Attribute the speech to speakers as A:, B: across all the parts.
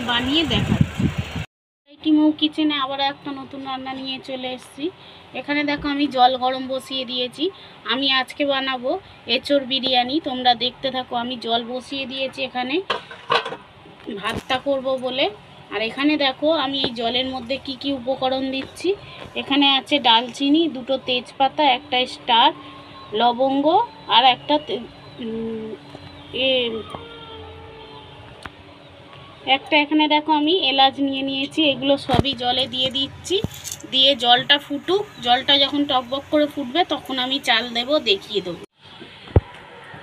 A: বানিয়ে দেখাচ্ছি। টিমু কিচেনে আবার একটা নতুন রান্না নিয়ে চলে এসেছি। এখানে দেখো আমি জল গরম বসিয়ে দিয়েছি। আমি আজকে বানাবো এঁচোড় বিরিয়ানি। তোমরা দেখতে থাকো। আমি জল বসিয়ে দিয়েছি এখানে ভাতটা করব বলে। আর এখানে দেখো আমি এই জলের মধ্যে কি কি উপকরণ দিচ্ছি। এখানে আছে ডালচিনি, দুটো তেজপাতা, একটা স্টার, লবঙ্গ আর একটা এখানে দেখো আমি এলাচ নিয়ে নিয়েছি। এগুলো সবই জলে দিয়ে দিচ্ছি। দিয়ে জলটা ফুটুক, জলটা যখন টকবক করে ফুটবে তখন আমি চাল দেব, দেখিয়ে দেবো।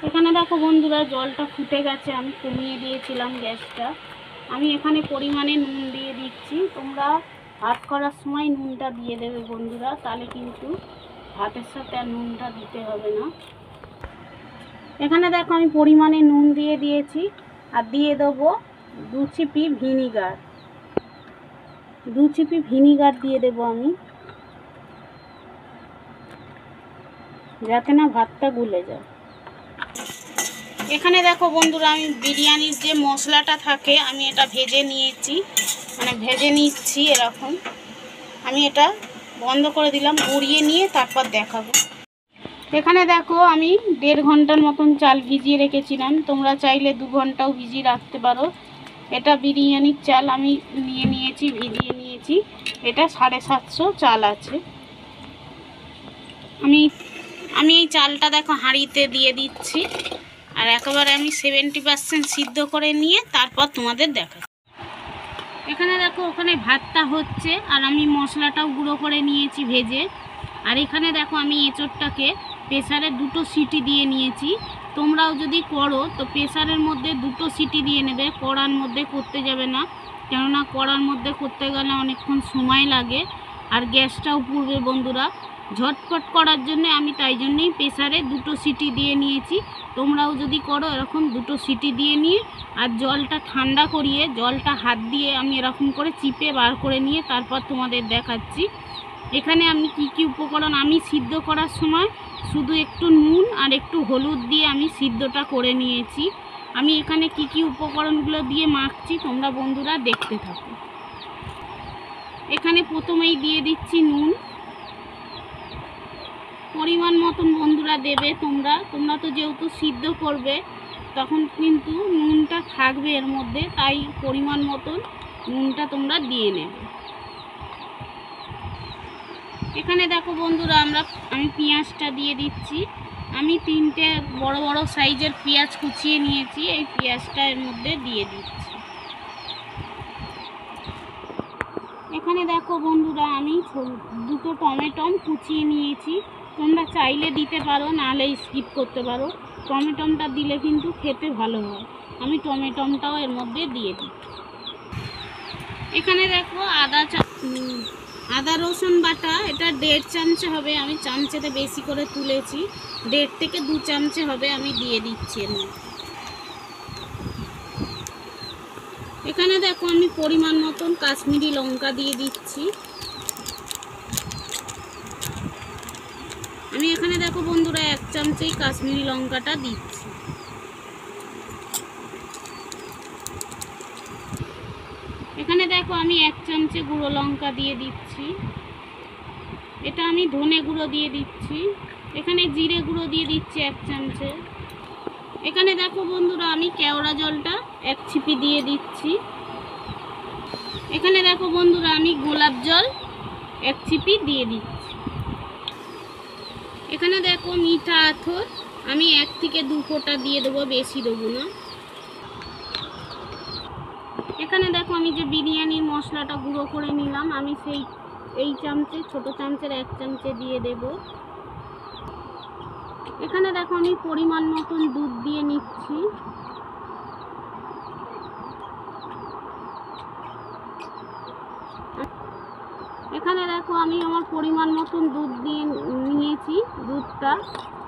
A: এখানে দেখো বন্ধুরা জলটা ফুটে গেছে, আমি কমিয়ে দিয়েছিলাম গ্যাসটা। আমি এখানে পরিমাণে নুন দিয়ে দিচ্ছি। তোমরা ভাত করার সময় নুনটা দিয়ে দেবে বন্ধুরা, তাহলে কিন্তু ভাতের সাথে আর নুনটা দিতে হবে না। এখানে দেখো আমি পরিমাণে নুন দিয়ে দিয়েছি। আর দিয়ে দেবো 2 চিপি ভিনিগার। 2 চিপি ভিনিগার দিয়ে দেবো আমি, যাতে না ভাতটা গুলে যায়। এখানে দেখো বন্ধুরা আমি বিরিয়ানির যে মশলাটা থাকে আমি এটা ভেজে নিয়েছি, মানে ভেজে নিচ্ছি এরকম। আমি এটা বন্ধ করে দিলাম, গুঁড়িয়ে নিয়ে তারপর দেখাবো। এখানে দেখো আমি 1.5 ঘন্টার মতন চাল ভিজিয়ে রেখেছিলাম। তোমরা চাইলে 2 ঘন্টাও ভিজিয়ে রাখতে পারো। এটা বিরিয়ানির চাল আমি নিয়ে নিয়েছি, ভিজিয়ে নিয়েছি। এটা 750 চাল আছে। আমি এই চালটা দেখো হাঁড়িতে দিয়ে দিচ্ছি। আর একেবারে আমি 70% সিদ্ধ করে নিয়ে তারপর তোমাদের দেখাচ্ছি। এখানে দেখো ওখানে ভাতটা হচ্ছে আর আমি মশলাটাও গুঁড়ো করে নিয়েছি ভেজে। আর এখানে দেখো আমি এঁচোড়টাকে প্রেসারে 2টো সিটি দিয়ে নিয়েছি। তোমরাও যদি করো তো প্রেসারের মধ্যে 2টো সিটি দিয়ে নেবে, কড়ার মধ্যে করতে যাবে না। কেননা কড়ার মধ্যে করতে গেলে অনেকক্ষণ সময় লাগে আর গ্যাসটাও পুড়বে বন্ধুরা। ঝটপট করার জন্য আমি তাই জন্যই প্রেসারে 2টো সিটি দিয়ে নিয়েছি। তোমরাও যদি করো এরকম 2টো সিটি দিয়ে নিয়ে আর জলটা ঠান্ডা করিয়ে জলটা হাত দিয়ে আমি এরকম করে চিপে বার করে নিয়ে তারপর তোমাদের দেখাচ্ছি। এখানে আমি কি কি উপকরণ আমি সিদ্ধ করার সময় শুধু একটু নুন আর একটু হলুদ দিয়ে আমি সিদ্ধটা করে নিয়েছি। আমি এখানে কি কি উপকরণগুলো দিয়ে মাখছি তোমরা বন্ধুরা দেখতে থাকো। এখানে প্রথমেই দিয়ে দিচ্ছি নুন, পরিমাণ মতন বন্ধুরা দেবে। তোমরা তো যেহেতু সিদ্ধ করবে তখন কিন্তু নুনটা থাকবে এর মধ্যে, তাই পরিমাণ মতন নুনটা তোমরা দিয়ে নেবে। এখানে দেখো বন্ধুরা আমি পেঁয়াজটা দিয়ে দিচ্ছি। আমি 3টে বড় বড় সাইজের পেঁয়াজ কুচিয়ে নিয়েছি, এই পেঁয়াজটা এর মধ্যে দিয়ে দিচ্ছি। এখানে দেখো বন্ধুরা আমি 2টো টমেটো কুচিয়ে নিয়েছি। তোমরা চাইলে দিতে পারো, নাহলে স্কিপ করতে পারো। টমেটোটা দিলে কিন্তু খেতে ভালো হয়। আমি টমেটোটাও এর মধ্যে দিয়ে দিচ্ছি। এখানে দেখো আদা রসুন বাটা, এটা 1.5 চামচে হবে। আমি চামচেতে বেশি করে তুলেছি, 1.5 থেকে 2 চামচে হবে। আমি দিয়ে দিচ্ছি এর মধ্যে। এখানে দেখো আমি পরিমাণ মতন কাশ্মীরি লঙ্কা দিয়ে দিচ্ছি। আমি এখানে দেখো বন্ধুরা 1 চামচেই কাশ্মীরি লঙ্কাটা দিচ্ছি। এখানে দেখো আমি 1 চামচে গুঁড়ো লঙ্কা দিয়ে দিচ্ছি। এটা আমি ধনে গুঁড়ো দিয়ে দিচ্ছি। এখানে জিরে গুঁড়ো দিয়ে দিচ্ছি 1 চামচে। এখানে দেখো বন্ধুরা আমি কেওড়া জলটা 1 ছিপি দিয়ে দিচ্ছি। এখানে দেখো বন্ধুরা আমি গোলাপ জল 1 ছিপি দিয়ে দিচ্ছি। এখানে দেখো মিঠা আতর আমি 1 থেকে 2 ফোঁটা দিয়ে দেবো, বেশি দেবো না। এখানে দেখো আমি যে বিরিয়ানির মশলাটা গুঁড়ো করে নিলাম, আমি এই চামচে, ছোট চামচের 1 চামচে দিয়ে দেব। এখানে দেখো আমি পরিমাণ মতন দুধ দিয়ে নিচ্ছি। এখানে দেখো আমি আমার পরিমাণ মতন দুধ দিয়ে নিয়েছি। দুধটা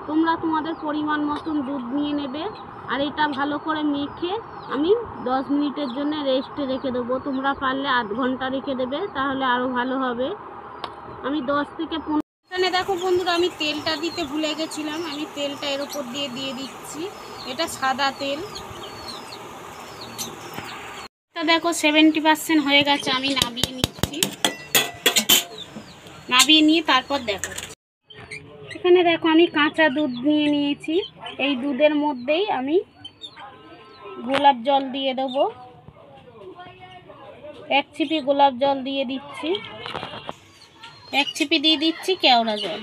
A: তোমরা তোমাদের পরিমাণ মতন দুধ নিয়ে নেবে। আর এটা ভালো করে মেখে আমি 10 মিনিটের জন্য রেস্টে রেখে দেবো। তোমরা পারলে আধ ঘন্টা রেখে দেবে, তাহলে আরও ভালো হবে। আমি 10 থেকে 15। এখানে দেখো বন্ধুরা আমি তেলটা দিতে ভুলে গেছিলাম, আমি তেলটা এর উপর দিয়ে দিচ্ছি। এটা সাদা তেল। দেখো 70% হয়ে গেছে, আমি নামিয়ে নিচ্ছি। নামিয়ে নিয়ে তারপর দেখো, এখানে দেখো আমি কাঁচা দুধ নিয়ে নিয়েছি। এই দুধের মধ্যেই আমি গোলাপ জল দিয়ে দেবো। 1 ছিপি গোলাপ জল দিয়ে দিচ্ছি। 1 ছিপি দিয়ে দিচ্ছি কেওড়া জল।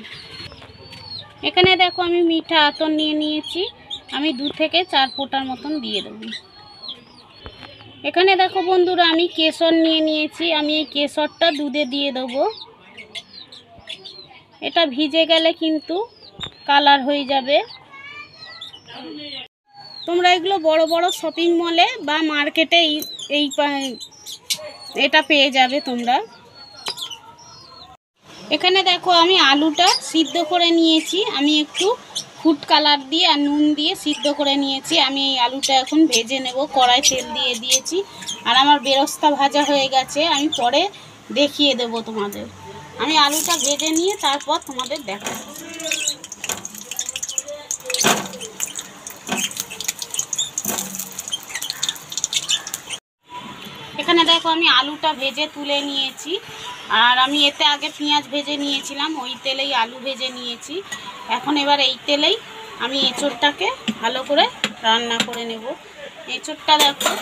A: এখানে দেখো আমি মিঠা আতর নিয়ে নিয়েছি, আমি 2 থেকে 4 ফোঁটার মতন দিয়ে দেবো। এখানে দেখো বন্ধুরা আমি কেশর নিয়ে নিয়েছি, আমি এই কেশরটা দুধে দিয়ে দেবো। এটা ভিজে গেলে কিন্তু কালার হয়ে যাবে। তোমরা এগুলো বড় বড় শপিং মলে বা মার্কেটে এটা পেয়ে যাবে তোমরা। এখানে দেখো আমি আলুটা সিদ্ধ করে নিয়েছি, আমি একটু ফুড কালার দিয়ে আর নুন দিয়ে সিদ্ধ করে নিয়েছি। আমি এই আলুটা এখন ভেজে নেব, কড়াই তেল দিয়ে দিয়েছি। আর আমার বেরেস্তা ভাজা হয়ে গেছে, আমি পরে দেখিয়ে দেব তোমাদের। আমি আলুটা ভেজে নিয়ে তারপর তোমাদের দেখাবো। এখানে দেখো আমি আলুটা ভেজে তুলে নিয়েছি, আর আমি এতে আগে পেঁয়াজ ভেজে নিয়েছিলাম, ওই তেলেই আলু ভেজে নিয়েছি। এখন এবার এই তেলেই আমি এঁচোড়টাকে ভালো করে রান্না করে নেব। এঁচোড়টা দেখো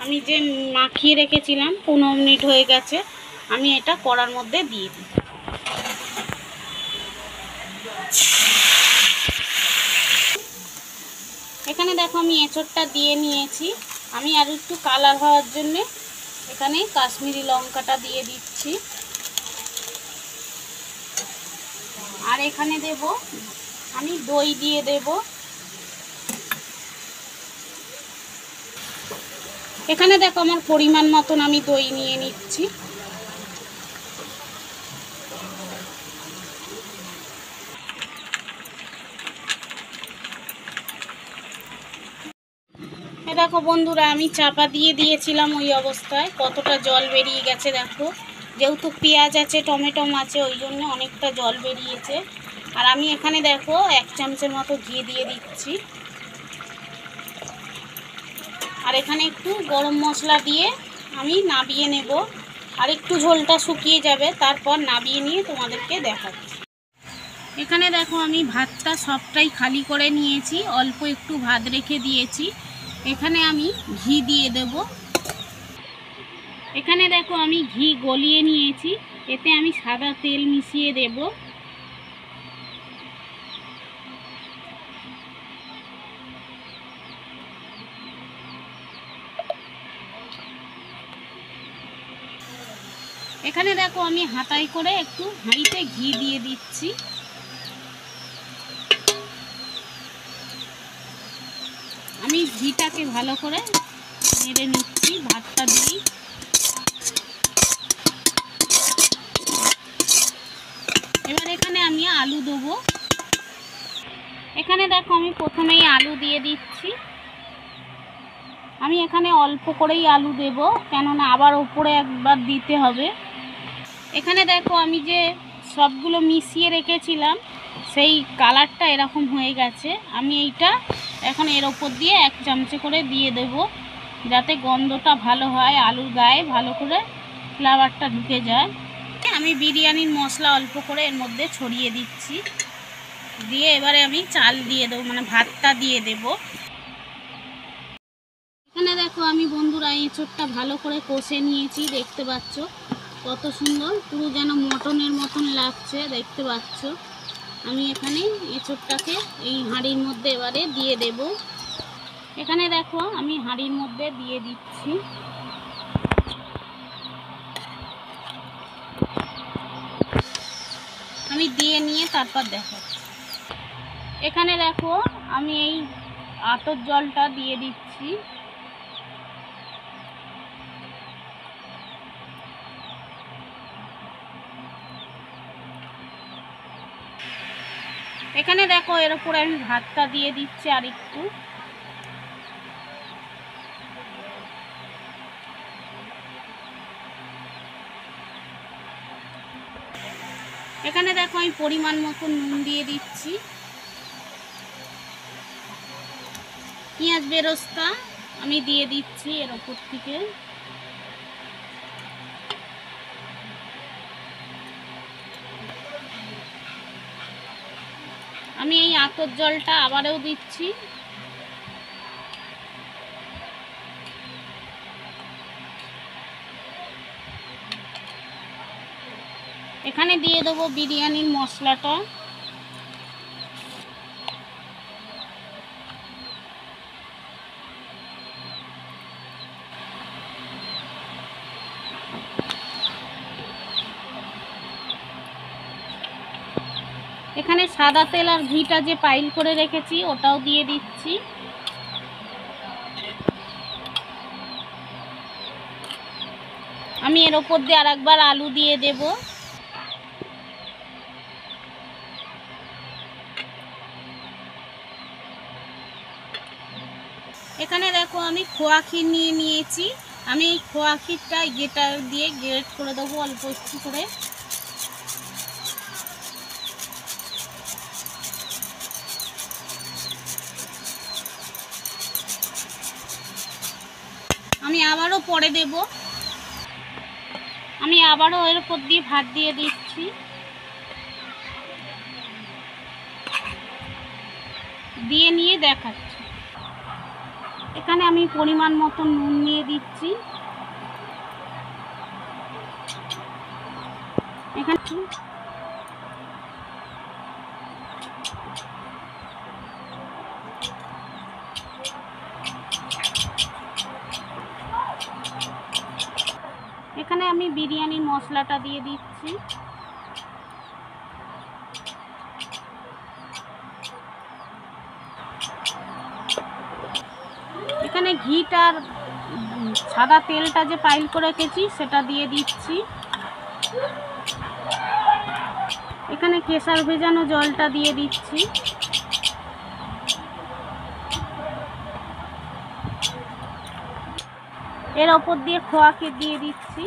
A: আমি যে মাখিয়ে রেখেছিলাম 15 মিনিট হয়ে গেছে, আমি এটা কড়ার মধ্যে দিয়ে দিই। এখানে দেখো আমি এঁচোড়টা দিয়ে নিয়েছি। আমি আর একটু কালার হওয়ার জন্য এখানে কাশ্মীরি লঙ্কাটা দিয়ে দিচ্ছি। আর এখানে দেব আমি দই দিয়ে দেব। এখানে দেখো আমার পরিমাণ মতন আমি দই নিয়ে নিচ্ছি। দেখো বন্ধুরা আমি চাপা দিয়ে দিয়েছিলাম, ওই অবস্থায় কতটা জল বেরিয়ে গেছে দেখো। যেহেতু পেঁয়াজ আছে, টমেটো আছে, ওই জন্য অনেকটা জল বেরিয়েছে। আর আমি এখানে দেখো 1 চামচের মতো ঘি দিয়ে দিচ্ছি। আর এখানে একটু গরম মশলা দিয়ে আমি নাবিয়ে নেব। আর একটু ঝোলটা শুকিয়ে যাবে, তারপর নাবিয়ে নিয়ে তোমাদেরকে দেখাচ্ছি। এখানে দেখো আমি ভাতটা সবটাই খালি করে নিয়েছি, অল্প একটু ভাত রেখে দিয়েছি। এখানে আমি ঘি দিয়ে দেব। এখানে দেখো আমি ঘি গলিয়ে নিয়েছি, এতে আমি সাদা তেল মিশিয়ে দেব। এখানে দেখো আমি হাতায় করে একটু হাঁড়িতে ঘি দিয়ে দিচ্ছি। আমি ঘিটাকে ভালো করে নেড়ে নিচ্ছি ভাতটা দিয়ে। এবার এখানে আমি আলু দেবো। এখানে দেখো আমি প্রথমেই আলু দিয়ে দিচ্ছি। আমি এখানে অল্প করেই আলু দেব, কেননা আবার উপরে একবার দিতে হবে। এখানে দেখো আমি যে সবগুলো মিশিয়ে রেখেছিলাম, সেই কালারটা এরকম হয়ে গেছে। আমি এইটা এখন এর ওপর দিয়ে 1 চামচে করে দিয়ে দেব, যাতে গন্ধটা ভালো হয়, আলুর গায়ে ভালো করে ফ্লেভারটা ঢুকে যায়। আমি বিরিয়ানির মশলা অল্প করে এর মধ্যে ছড়িয়ে দিচ্ছি। দিয়ে এবারে আমি চাল দিয়ে দেবো, মানে ভাতটা দিয়ে দেব। এখানে দেখো আমি বন্ধুরা এঁচোড়টা ভালো করে কষে নিয়েছি, দেখতে পাচ্ছ কত সুন্দর, পুরো যেন মটনের মতন লাগছে, দেখতে পাচ্ছ। আমি এখানে এঁচোড়টাকে এই হাঁড়ির মধ্যে এবারে দিয়ে দেব। এখানে দেখো আমি হাঁড়ির মধ্যে দিয়ে দিচ্ছি। আমি দিয়ে নিয়ে তারপর দেখাচ্ছি। এখানে দেখো আমি এই আতর জলটা দিয়ে দিচ্ছি। এখানে দেখো এর উপরে আমি ভাতটা দিয়ে দিচ্ছি আর একটু। এখানে দেখো আমি পরিমাণ মতো নুন দিয়ে দিচ্ছি। পেঁয়াজ বেরেস্তা আমি দিয়ে দিচ্ছি এর ওপর থেকে। আমি এই আতর জলটা আবারও দিচ্ছি। এখানে দিয়ে দেবো বিরিয়ানির মশলাটা। এখানে সাদা তেল আর ঘিটা যে পাইল করে রেখেছি ওটাও দিয়ে দিচ্ছি। আমি এর ওপর দিয়ে আরেকবার আলু দিয়ে দেব। এখানে দেখো আমি খোয়া ক্ষীর নিয়ে নিয়েছি। আমি এই খোয়া ক্ষীরটা গেটার দিয়ে গ্রেট করে দেবো অল্প একটু করে। আমি আবারও পরে দেব। আমি আবারও এর উপর দিয়ে ভাত দিয়ে দিচ্ছি। দিয়ে নিয়ে দেখাচ্ছি। এখানে আমি পরিমাণ মতো নুন নিয়ে দিচ্ছি। এখানে এখানে আমি বিরিয়ানির মশলাটা দিয়ে দিচ্ছি। এখানে ঘিটার সাদা তেলটা যে পাইল করে রেখেছি সেটা দিয়ে দিচ্ছি। এখানে কেশর ভেজানো জলটা দিয়ে দিচ্ছি। এর ওপর দিয়ে খোয়াকে দিয়ে দিচ্ছি।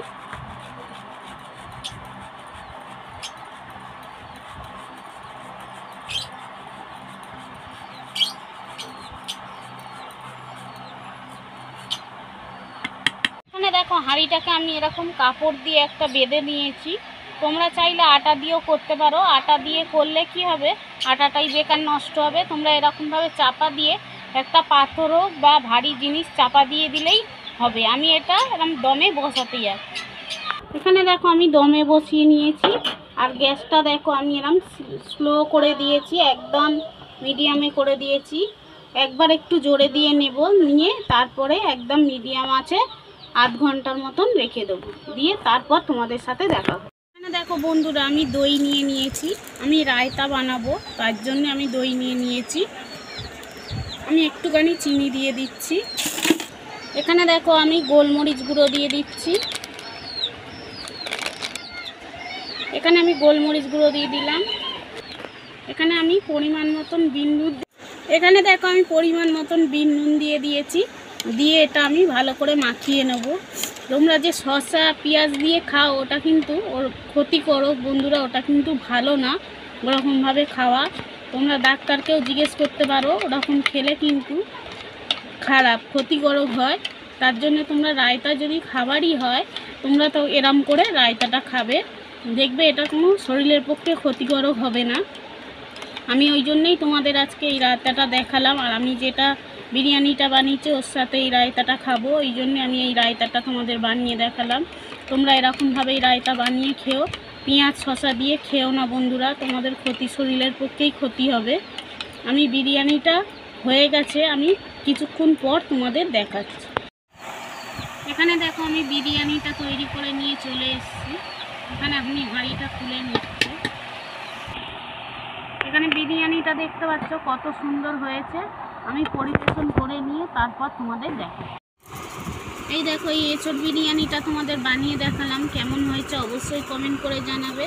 A: এখানে দেখো হাঁড়িটাকে আমি এরকম কাপড় দিয়ে একটা বেঁধে নিয়েছি। তোমরা চাইলে আটা দিয়েও করতে পারো। আটা দিয়ে করলে কি হবে, আটাটাই বেকার নষ্ট হবে। তোমরা এরকমভাবে চাপা দিয়ে একটা পাথর হোক বা ভারী জিনিস চাপা দিয়ে দিলেই হবে। আমি এটা এরকম দমে বসাতে যাচ্ছি। এখানে দেখো আমি দমে বসিয়ে নিয়েছি। আর গ্যাসটা দেখো আমি এরকম স্লো করে দিয়েছি, একদম মিডিয়ামে করে দিয়েছি। একবার একটু জোরে দিয়ে নেব, নিয়ে তারপরে একদম মিডিয়াম আছে আধ ঘন্টার মতন রেখে দেবো। দিয়ে তারপর তোমাদের সাথে দেখা হবে। এখানে দেখো বন্ধুরা আমি দই নিয়ে নিয়েছি। আমি রায়তা বানাবো, তার জন্য আমি দই নিয়ে নিয়েছি। আমি একটুখানি চিনি দিয়ে দিচ্ছি। এখানে দেখো আমি গোলমরিচ গুঁড়ো দিয়ে দিচ্ছি। এখানে আমি গোলমরিচ গুঁড়ো দিয়ে দিলাম। এখানে আমি পরিমাণ মতন বিন নুন, এখানে দেখো আমি পরিমাণ মতন বিন নুন দিয়ে দিয়েছি। দিয়ে এটা আমি ভালো করে মাখিয়ে নেব। তোমরা যে শসা পেঁয়াজ দিয়ে খাও ওটা কিন্তু ওর ক্ষতি করো বন্ধুরা, ওটা কিন্তু ভালো না ওরকমভাবে খাওয়া। তোমরা ডাক্তারকেও জিজ্ঞেস করতে পারো, ওরকম খেলে কিন্তু খারাপ ক্ষতিকারক হয়। তার জন্য তোমরা রায়তা যদি খাবারই হয় তোমরা তো এরম করে রায়তাটা খাবে, দেখবে এটা কোনো শরীরের পক্ষে ক্ষতিকারক হবে না। আমি ওই জন্যেই তোমাদের আজকে এই রায়তাটা দেখালাম। আর আমি যেটা বিরিয়ানিটা বানিয়েছি ওর সাথে এই রায়তাটা খাবো, ওই জন্যে আমি এই রায়তাটা তোমাদের বানিয়ে দেখালাম। তোমরা এরকমভাবে এই রায়তা বানিয়ে খেও, পেঁয়াজ শসা দিয়ে খেও না বন্ধুরা, তোমাদের ক্ষতি শরীরের পক্ষেই ক্ষতি হবে। আমি বিরিয়ানিটা হয়ে গেছে, আমি কিছুক্ষণ পর তোমাদের দেখাচ্ছি। এখানে দেখো আমি বিরিয়ানিটা তৈরি করে নিয়ে চলে এসেছি। এখানে আমি হাঁড়িটা খুলে নিচ্ছি। এখানে বিরিয়ানিটা দেখতে পাচ্ছ কত সুন্দর হয়েছে। আমি পরিবেশন করে নিয়ে তারপর তোমাদের দেখাই। এই দেখো এই এঁচোড় বিরিয়ানিটা তোমাদের বানিয়ে দেখালাম, কেমন হয়েছে অবশ্যই কমেন্ট করে জানাবে।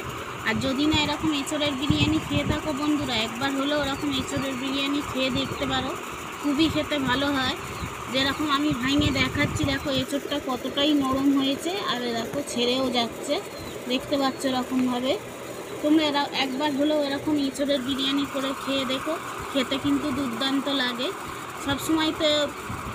A: আর যদি না এরকম এঁচোড়ের বিরিয়ানি খেয়ে থাকো বন্ধুরা, একবার হলেও এরকম এঁচোড়ের বিরিয়ানি খেয়ে দেখতে পারো, খুবই খেতে ভালো হয়। যেরকম আমি ভেঙে দেখাচ্ছি, দেখো এঁচোড়টা কতটাই নরম হয়েছে, আর দেখো ছেড়েও যাচ্ছে, দেখতে পাচ্ছ এরকমভাবে। তোমরা একবার হলেও এরকম এঁচোড়ের বিরিয়ানি করে খেয়ে দেখো, খেতে কিন্তু দুর্দান্ত লাগে। সবসময় তো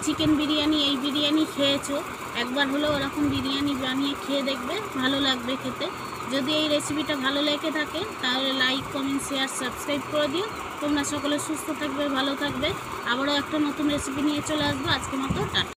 A: চিকেন বিরিয়ানি এই বিরিয়ানি খেয়েছো, একবার হলেও ওরকম বিরিয়ানি বানিয়ে খেয়ে দেখবে, ভালো লাগবে খেতে। যদি এই রেসিপিটা ভালো লেগে থাকে তাহলে লাইক, কমেন্ট, শেয়ার, সাবস্ক্রাইব করে দিও। তোমরা সকলে সুস্থ থাকবে, ভালো থাকবে। আবারও একটা নতুন রেসিপি নিয়ে চলে আসবো। আজকের মতো টাটা।